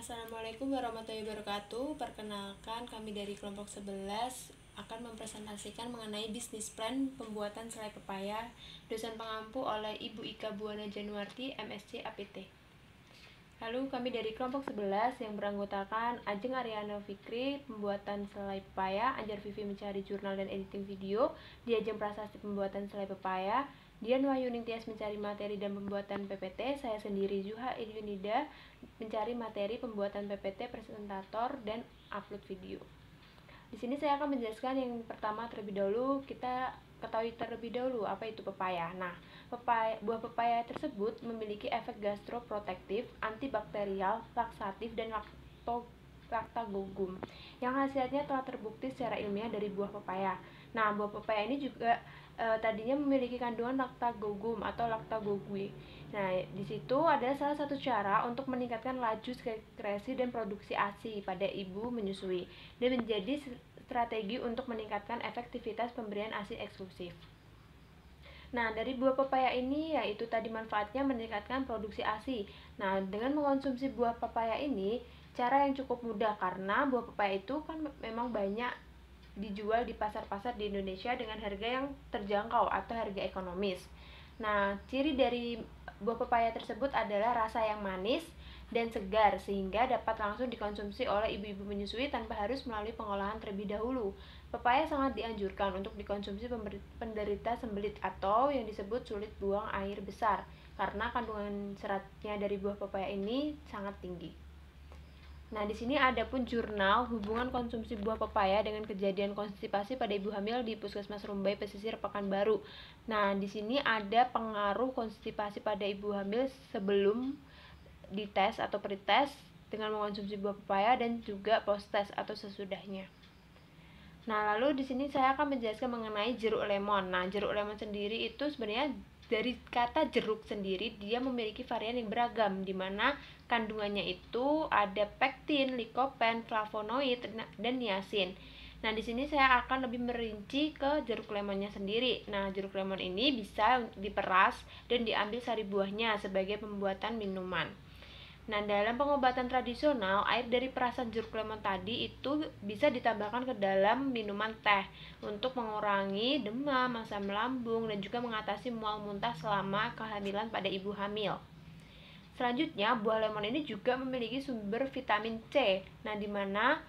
Assalamualaikum warahmatullahi wabarakatuh. Perkenalkan, kami dari kelompok 11 akan mempresentasikan mengenai bisnis plan pembuatan selai pepaya. Dosen pengampu oleh Ibu Ika Buwana Januarti, MSc APT. Lalu kami dari kelompok 11 yang beranggotakan Ajeng Ariano Fikri, pembuatan selai pepaya, Anjar Vivi mencari jurnal dan editing video, Diajeng Prasasti pembuatan selai pepaya, Dian Wahyuning Tias mencari materi dan pembuatan PPT, saya sendiri Zuha Ilyunida mencari materi pembuatan PPT, presentator, dan upload video. Di sini saya akan menjelaskan yang pertama terlebih dahulu. Kita ketahui terlebih dahulu apa itu pepaya. Nah, buah pepaya tersebut memiliki efek gastroprotektif, antibakterial, laksatif, dan laktagogum yang khasiatnya telah terbukti secara ilmiah dari buah pepaya. Nah, buah pepaya ini juga tadinya memiliki kandungan laktagogum atau laktagogui. Nah, di situ adalah salah satu cara untuk meningkatkan laju sekresi dan produksi ASI pada ibu menyusui dan menjadi strategi untuk meningkatkan efektivitas pemberian ASI eksklusif. Nah, dari buah pepaya ini yaitu tadi manfaatnya meningkatkan produksi ASI. Nah, dengan mengonsumsi buah pepaya ini cara yang cukup mudah karena buah pepaya itu kan memang banyak dijual di pasar-pasar di Indonesia dengan harga yang terjangkau atau harga ekonomis. Nah, ciri dari buah pepaya tersebut adalah rasa yang manis dan segar sehingga dapat langsung dikonsumsi oleh ibu-ibu menyusui tanpa harus melalui pengolahan terlebih dahulu. Pepaya sangat dianjurkan untuk dikonsumsi penderita sembelit atau yang disebut sulit buang air besar karena kandungan seratnya dari buah pepaya ini sangat tinggi. Nah, di sini ada pun jurnal hubungan konsumsi buah pepaya dengan kejadian konstipasi pada ibu hamil di Puskesmas Rumbai Pesisir Pekanbaru. Nah, di sini ada pengaruh konstipasi pada ibu hamil sebelum dites atau pretest dengan mengonsumsi buah pepaya dan juga post-test atau sesudahnya. Nah, lalu di sini saya akan menjelaskan mengenai jeruk lemon. Nah, jeruk lemon sendiri itu sebenarnya dari kata jeruk sendiri dia memiliki varian yang beragam di mana kandungannya itu ada pektin, likopen, flavonoid, dan niacin. Nah, di sini saya akan lebih merinci ke jeruk lemonnya sendiri. Nah, jeruk lemon ini bisa diperas dan diambil sari buahnya sebagai pembuatan minuman. Nah, dalam pengobatan tradisional, air dari perasan jeruk lemon tadi itu bisa ditambahkan ke dalam minuman teh untuk mengurangi demam, asam lambung, dan juga mengatasi mual muntah selama kehamilan pada ibu hamil. Selanjutnya, buah lemon ini juga memiliki sumber vitamin C. Nah, di mana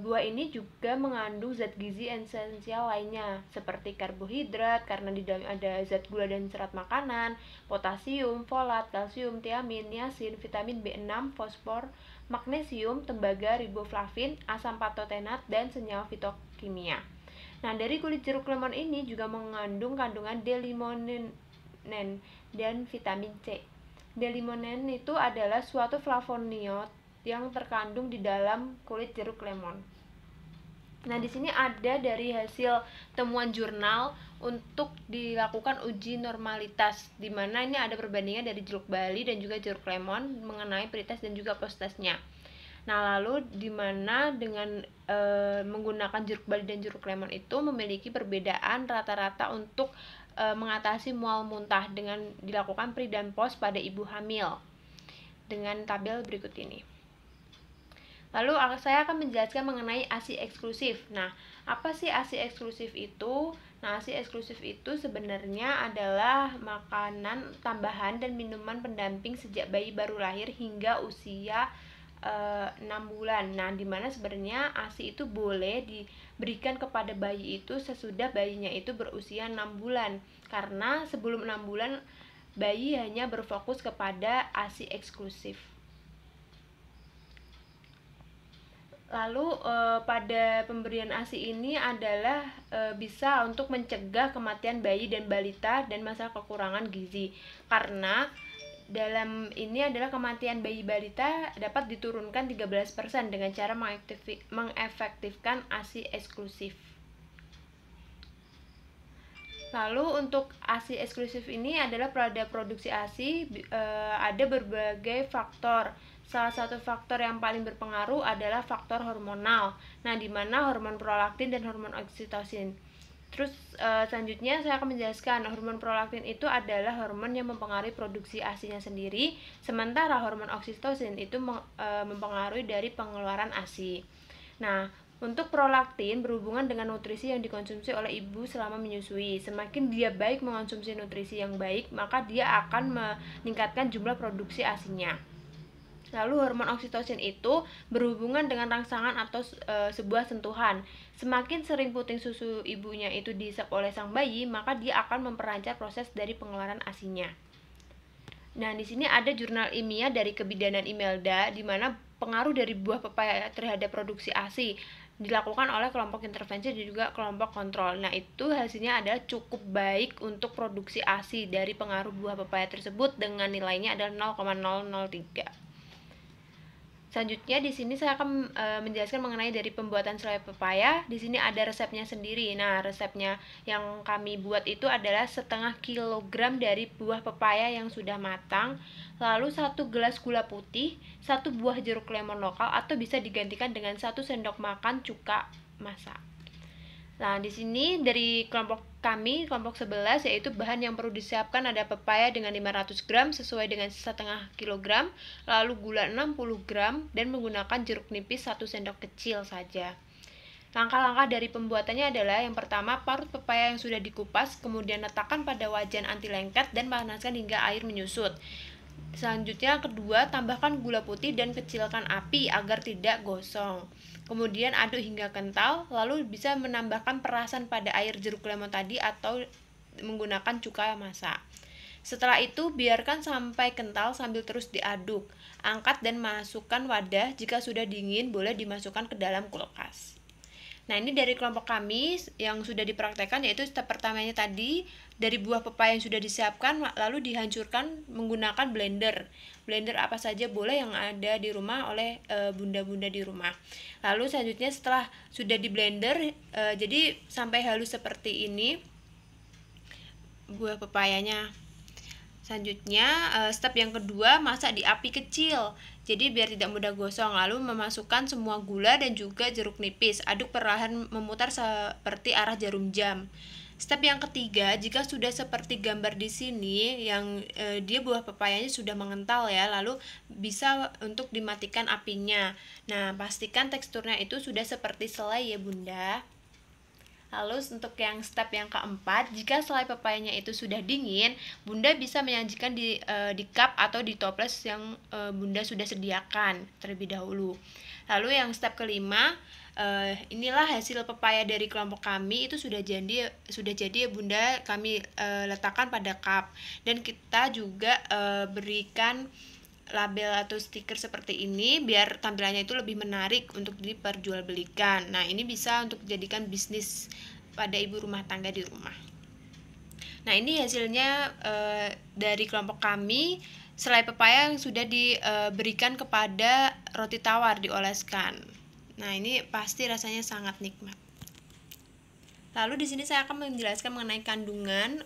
buah ini juga mengandung zat gizi esensial lainnya seperti karbohidrat karena di dalamnya ada zat gula dan serat makanan, potasium, folat, kalsium, tiamin, niacin, vitamin B6, fosfor, magnesium, tembaga, riboflavin, asam patotenat, dan senyawa fitokimia. Nah, dari kulit jeruk lemon ini juga mengandung kandungan D-limonen dan vitamin C. D-limonen itu adalah suatu flavonoid yang terkandung di dalam kulit jeruk lemon. Nah, di sini ada dari hasil temuan jurnal untuk dilakukan uji normalitas, di mana ini ada perbandingan dari jeruk bali dan juga jeruk lemon mengenai pretest dan juga post-testnya. Nah, lalu di mana dengan menggunakan jeruk bali dan jeruk lemon itu memiliki perbedaan rata-rata untuk mengatasi mual muntah dengan dilakukan pre dan post pada ibu hamil dengan tabel berikut ini. Lalu saya akan menjelaskan mengenai ASI eksklusif. Nah, apa sih ASI eksklusif itu? Nah, ASI eksklusif itu sebenarnya adalah makanan tambahan dan minuman pendamping sejak bayi baru lahir hingga usia 6 bulan. Nah, dimana sebenarnya ASI itu boleh diberikan kepada bayi itu sesudah bayinya itu berusia 6 bulan. Karena sebelum 6 bulan bayi hanya berfokus kepada ASI eksklusif. Lalu pada pemberian ASI ini adalah bisa untuk mencegah kematian bayi dan balita dan masalah kekurangan gizi. Karena dalam ini adalah kematian bayi balita dapat diturunkan 13% dengan cara mengefektifkan ASI eksklusif. Lalu untuk ASI eksklusif ini adalah pada produksi ASI ada berbagai faktor. Salah satu faktor yang paling berpengaruh adalah faktor hormonal. Nah, di mana hormon prolaktin dan hormon oksitosin. Terus selanjutnya saya akan menjelaskan hormon prolaktin itu adalah hormon yang mempengaruhi produksi ASI-nya sendiri, sementara hormon oksitosin itu mempengaruhi dari pengeluaran ASI. Nah, untuk prolaktin berhubungan dengan nutrisi yang dikonsumsi oleh ibu selama menyusui. Semakin dia baik mengonsumsi nutrisi yang baik, maka dia akan meningkatkan jumlah produksi ASI-nya. Lalu hormon oksitosin itu berhubungan dengan rangsangan atau sebuah sentuhan. Semakin sering puting susu ibunya itu diisap oleh sang bayi, maka dia akan memperlancar proses dari pengeluaran ASI-nya. Nah, di sini ada jurnal ilmiah dari Kebidanan Imelda di mana pengaruh dari buah pepaya terhadap produksi ASI dilakukan oleh kelompok intervensi dan juga kelompok kontrol. Nah, itu hasilnya adalah cukup baik untuk produksi ASI dari pengaruh buah pepaya tersebut dengan nilainya adalah 0,003. Selanjutnya di sini saya akan menjelaskan mengenai dari pembuatan selai pepaya. Di sini ada resepnya sendiri. Nah, resepnya yang kami buat itu adalah 1/2 kilogram dari buah pepaya yang sudah matang, lalu 1 gelas gula putih, 1 buah jeruk lemon lokal atau bisa digantikan dengan 1 sendok makan cuka masak. Nah, di sini dari kelompok kami, kelompok 11, yaitu bahan yang perlu disiapkan ada pepaya dengan 500 gram sesuai dengan 1/2 kilogram, lalu gula 60 gram, dan menggunakan jeruk nipis 1 sendok kecil saja. Langkah-langkah dari pembuatannya adalah yang pertama, parut pepaya yang sudah dikupas, kemudian letakkan pada wajan anti lengket dan panaskan hingga air menyusut. Selanjutnya kedua, tambahkan gula putih dan kecilkan api agar tidak gosong. Kemudian aduk hingga kental, lalu bisa menambahkan perasan pada air jeruk lemon tadi atau menggunakan cuka masak. Setelah itu biarkan sampai kental sambil terus diaduk. Angkat dan masukkan wadah, jika sudah dingin boleh dimasukkan ke dalam kulkas. Nah, ini dari kelompok kami yang sudah dipraktekkan, yaitu step pertamanya tadi dari buah pepaya yang sudah disiapkan lalu dihancurkan menggunakan blender. Blender apa saja boleh yang ada di rumah oleh bunda-bunda di rumah. Lalu selanjutnya setelah sudah di blender jadi sampai halus seperti ini buah pepayanya. Selanjutnya step yang kedua, masak di api kecil. Jadi biar tidak mudah gosong. Lalu memasukkan semua gula dan juga jeruk nipis. Aduk perlahan memutar seperti arah jarum jam. Step yang ketiga, jika sudah seperti gambar di sini yang dia buah pepayanya sudah mengental ya, lalu bisa untuk dimatikan apinya. Nah, pastikan teksturnya itu sudah seperti selai ya, Bunda. Lalu untuk yang step yang keempat, jika selai pepayanya itu sudah dingin, Bunda bisa menyajikan di cup atau di toples yang Bunda sudah sediakan terlebih dahulu. Lalu yang step kelima, inilah hasil pepaya dari kelompok kami, itu sudah jadi ya Bunda, kami letakkan pada cup dan kita juga berikan label atau stiker seperti ini biar tampilannya itu lebih menarik untuk diperjualbelikan. Nah, ini bisa untuk dijadikan bisnis pada ibu rumah tangga di rumah. Nah, ini hasilnya dari kelompok kami, selai pepaya yang sudah diberikan kepada roti tawar dioleskan. Nah, ini pasti rasanya sangat nikmat. Lalu di sini saya akan menjelaskan mengenai kandungan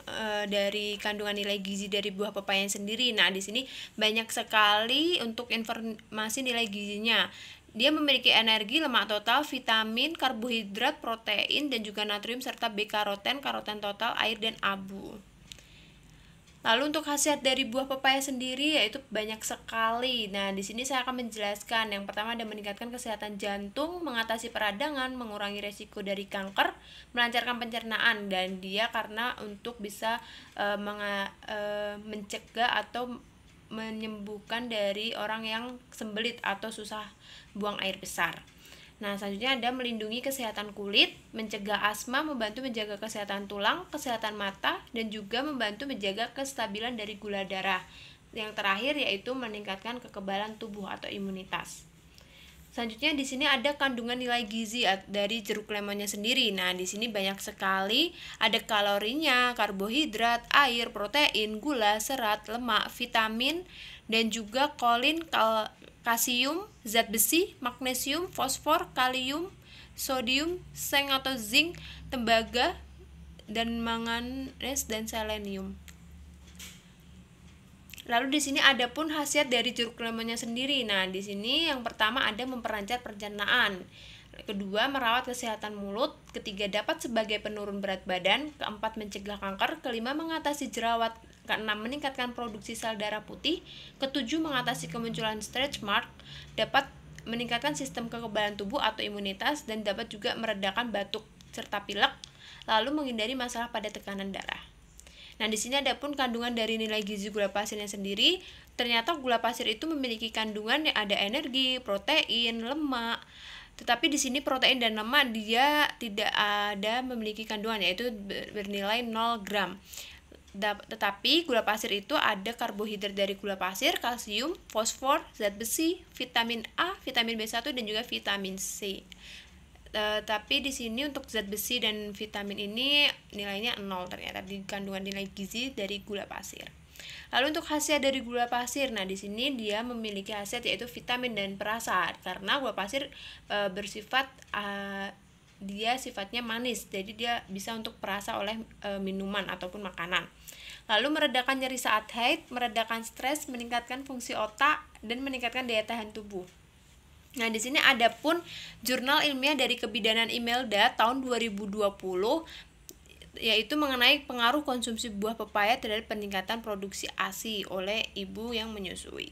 dari kandungan nilai gizi dari buah pepaya sendiri. Nah, di sini banyak sekali untuk informasi nilai gizinya. Dia memiliki energi, lemak total, vitamin, karbohidrat, protein, dan juga natrium serta B-karoten, karoten total, air dan abu. Lalu untuk khasiat dari buah pepaya sendiri yaitu banyak sekali. Nah, di sini saya akan menjelaskan. Yang pertama ada meningkatkan kesehatan jantung, mengatasi peradangan, mengurangi resiko dari kanker, melancarkan pencernaan, dan dia karena untuk bisa mencegah atau menyembuhkan dari orang yang sembelit atau susah buang air besar. Nah, selanjutnya ada melindungi kesehatan kulit, mencegah asma, membantu menjaga kesehatan tulang, kesehatan mata, dan juga membantu menjaga kestabilan dari gula darah. Yang terakhir yaitu meningkatkan kekebalan tubuh atau imunitas. Selanjutnya di sini ada kandungan nilai gizi dari jeruk lemonnya sendiri. Nah, di sini banyak sekali, ada kalorinya, karbohidrat, air, protein, gula, serat, lemak, vitamin, dan juga kolin, kalsium, zat besi, magnesium, fosfor, kalium, sodium, seng atau zinc, tembaga, dan manganes dan selenium. Lalu di sini ada pun khasiat dari jeruk lemonnya sendiri. Nah, di sini yang pertama ada memperlancar pencernaan. kedua, merawat kesehatan mulut, ketiga, dapat sebagai penurun berat badan, keempat, mencegah kanker, kelima, mengatasi jerawat, keenam, meningkatkan produksi sel darah putih, ketujuh, mengatasi kemunculan stretch mark, dapat meningkatkan sistem kekebalan tubuh atau imunitas, dan dapat juga meredakan batuk serta pilek, lalu menghindari masalah pada tekanan darah. Nah, di sini ada pun kandungan dari nilai gizi gula pasirnya sendiri. Ternyata gula pasir itu memiliki kandungan yang ada energi, protein, lemak. Tetapi di sini protein dan lemak dia tidak ada memiliki kandungan, yaitu bernilai 0 gram. Tetapi gula pasir itu ada karbohidrat dari gula pasir, kalsium, fosfor, zat besi, vitamin A, vitamin B1 dan juga vitamin C. Tapi di sini untuk zat besi dan vitamin ini nilainya 0 ternyata di kandungan nilai gizi dari gula pasir. Lalu untuk khasiat dari gula pasir, nah di sini dia memiliki khasiat yaitu vitamin dan perasa, karena gula pasir bersifat dia sifatnya manis, jadi dia bisa untuk perasa oleh minuman ataupun makanan. Lalu meredakan nyeri saat haid, meredakan stres, meningkatkan fungsi otak, dan meningkatkan daya tahan tubuh. Nah, di sini ada pun jurnal ilmiah dari Kebidanan Imelda tahun 2020 yaitu mengenai pengaruh konsumsi buah pepaya terhadap peningkatan produksi ASI oleh ibu yang menyusui.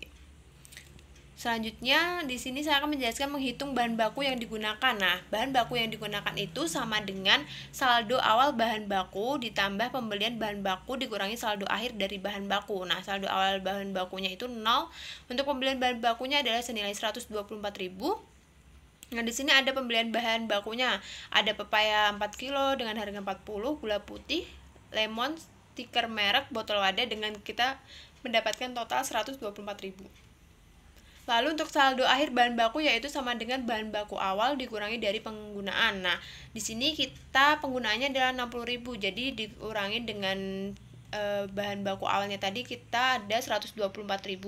Selanjutnya di sini saya akan menjelaskan menghitung bahan baku yang digunakan. Nah, bahan baku yang digunakan itu sama dengan saldo awal bahan baku ditambah pembelian bahan baku dikurangi saldo akhir dari bahan baku. Nah, saldo awal bahan bakunya itu 0. Untuk pembelian bahan bakunya adalah senilai 124.000. Nah, di sini ada pembelian bahan bakunya. Ada pepaya 4 kilo dengan harga 40, gula putih, lemon, stiker merek, botol wadah dengan kita mendapatkan total 124.000. Lalu untuk saldo akhir bahan baku yaitu sama dengan bahan baku awal dikurangi dari penggunaan. Nah, di sini kita penggunaannya adalah 60.000. Jadi dikurangi dengan bahan baku awalnya tadi kita ada 124.000.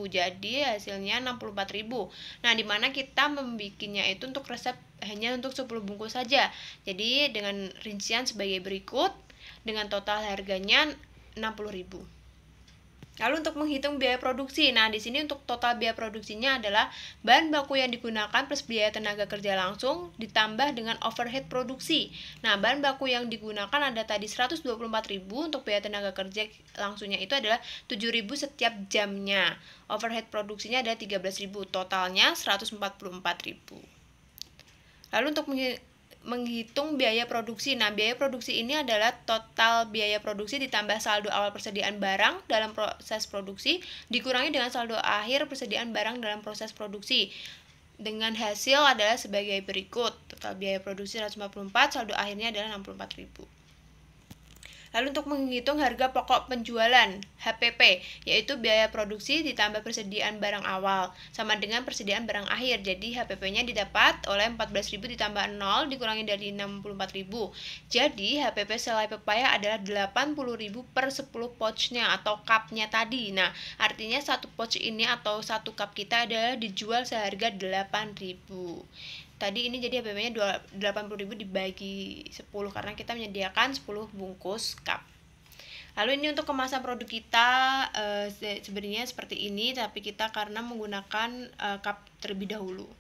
Jadi hasilnya 64.000. Nah, dimana kita membikinnya itu untuk resep hanya untuk 10 bungkus saja. Jadi dengan rincian sebagai berikut, dengan total harganya 60.000. Lalu untuk menghitung biaya produksi, nah di sini untuk total biaya produksinya adalah bahan baku yang digunakan plus biaya tenaga kerja langsung ditambah dengan overhead produksi. Nah, bahan baku yang digunakan ada tadi 124.000, untuk biaya tenaga kerja langsungnya itu adalah 7.000 setiap jamnya. Overhead produksinya ada 13.000, totalnya 144.000. Lalu untuk menghitung biaya produksi. Nah, biaya produksi ini adalah total biaya produksi ditambah saldo awal persediaan barang dalam proses produksi dikurangi dengan saldo akhir persediaan barang dalam proses produksi. Dengan hasil adalah sebagai berikut. Total biaya produksi 154, saldo akhirnya adalah 64.000. Lalu untuk menghitung harga pokok penjualan HPP, yaitu biaya produksi ditambah persediaan barang awal sama dengan persediaan barang akhir. Jadi HPP-nya didapat oleh 14.000 ditambah 0 dikurangi dari 64.000. Jadi HPP selai pepaya adalah 80.000 per 10 pouch-nya atau cup-nya tadi. Nah, artinya satu pouch ini atau satu cup kita adalah dijual seharga 8.000. Tadi ini jadi HPP-nya 80.000 dibagi 10 karena kita menyediakan 10 bungkus cup. Lalu ini untuk kemasan produk kita sebenarnya seperti ini, tapi kita karena menggunakan cup terlebih dahulu.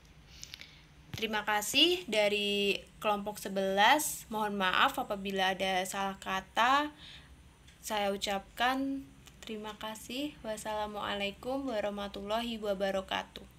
Terima kasih dari kelompok 11. Mohon maaf apabila ada salah kata. Saya ucapkan terima kasih. Wassalamualaikum warahmatullahi wabarakatuh.